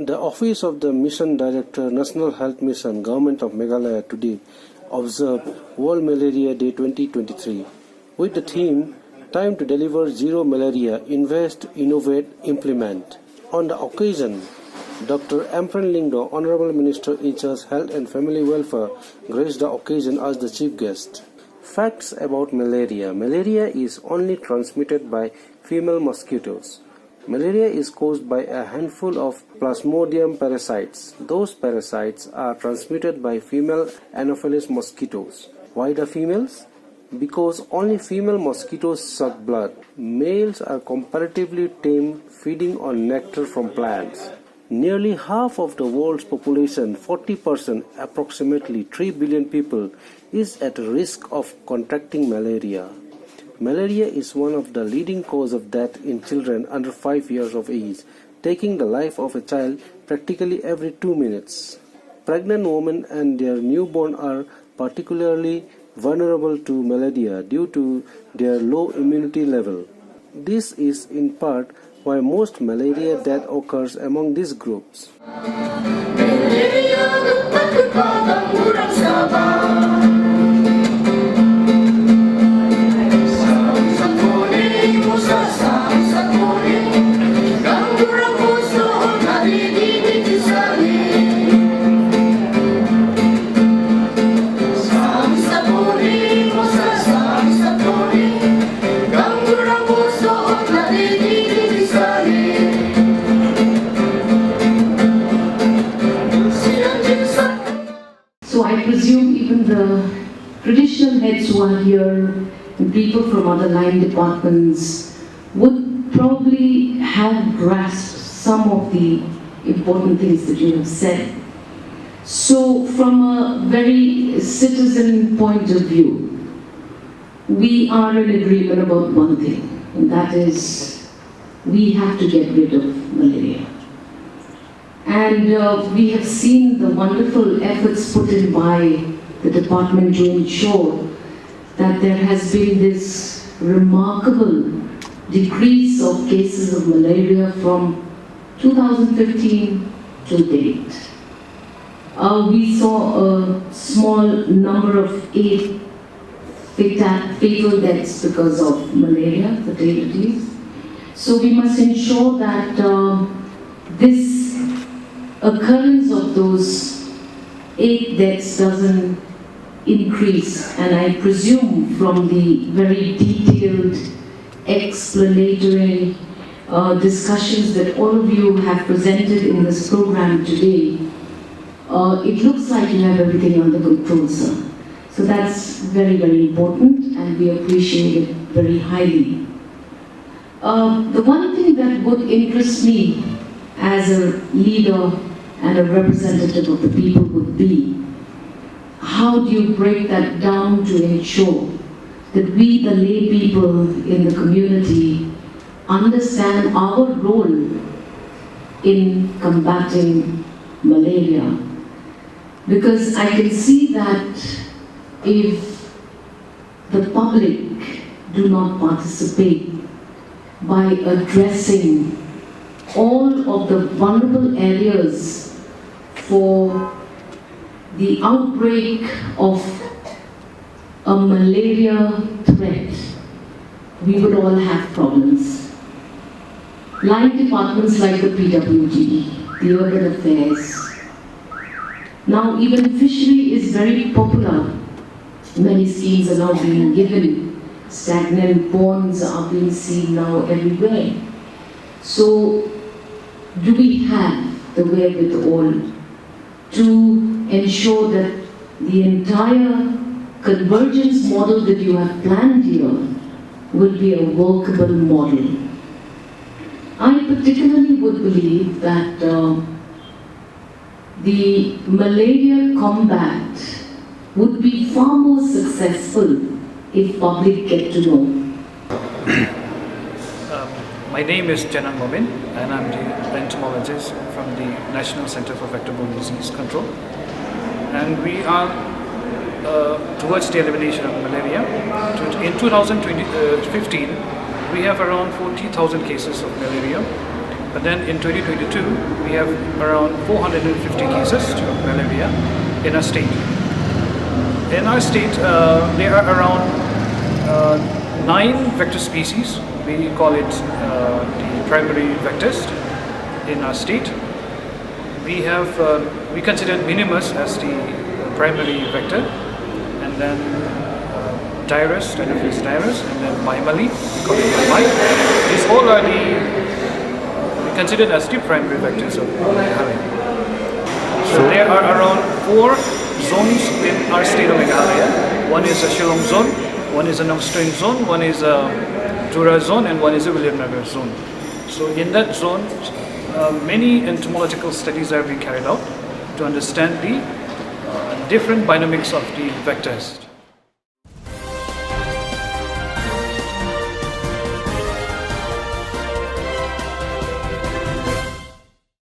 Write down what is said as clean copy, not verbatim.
The Office of the Mission Director, National Health Mission, Government of Meghalaya today observed World Malaria Day 2023 with the theme Time to Deliver Zero Malaria, Invest, Innovate, Implement. On the occasion, Dr. Ampran Lingdo, Honorable Minister in charge Health and Family Welfare, graced the occasion as the chief guest. Facts about malaria. Malaria is only transmitted by female mosquitoes. Malaria is caused by a handful of Plasmodium parasites. Those parasites are transmitted by female Anopheles mosquitoes. Why the females? Because only female mosquitoes suck blood. Males are comparatively tame, feeding on nectar from plants. Nearly half of the world's population, 40%, approximately 3 billion people, is at risk of contracting malaria. Malaria is one of the leading causes of death in children under 5 years of age, taking the life of a child practically every 2 minutes. Pregnant women and their newborn are particularly vulnerable to malaria due to their low immunity level. This is in part why most malaria death occurs among these groups. So I presume even the traditional heads who are here and people from other line departments would probably have grasped some of the important things that you have said. So from a very citizen point of view, we are in agreement about one thing, and that is we have to get rid of malaria. And we have seen the wonderful efforts put in by the department to ensure that there has been this remarkable decrease of cases of malaria from 2015 to date. We saw a small number of 8 fatal deaths because of malaria, fatalities. So we must ensure that this occurrence of those 8 deaths doesn't increase, and I presume from the very detailed explanatory discussions that all of you have presented in this program today, it looks like you have everything under control, sir. So that's very, very important, and we appreciate it very highly. The one thing that would interest me as a leader and a representative of the people would be, how do you break that down to ensure that we, the lay people in the community, understand our role in combating malaria? Because I can see that if the public do not participate by addressing all of the vulnerable areas for the outbreak of a malaria threat, we would all have problems. Line departments like the PWD, the Urban Affairs. Now even fishery is very popular. Many schemes are now being given. Stagnant ponds are being seen now everywhere. So do we have the wherewithal to ensure that the entire convergence model that you have planned here will be a workable model? I particularly would believe that the malaria combat would be far more successful if public get to know. My name is Janan Momin, and I'm the entomologist from the National Center for Vector-Borne Disease Control. And we are towards the elimination of malaria. In 2015, we have around 40,000 cases of malaria, But then in 2022, we have around 450 cases of malaria in our state. In our state, there are around 9 vector species. We call it the primary vectors in our state. We consider minimus as the primary vector, and then dirus, Stenophilus dirus, and then bimali, we call it bimali. These all are we consider as the primary vectors of Meghalaya. So there are around 4 zones in our state of Meghalaya. One is a Shillong zone, one is a Namstring zone, one is a Jura zone, and one is a Williamnagar zone. So in that zone, many entomological studies are being carried out to understand the different dynamics of the vectors.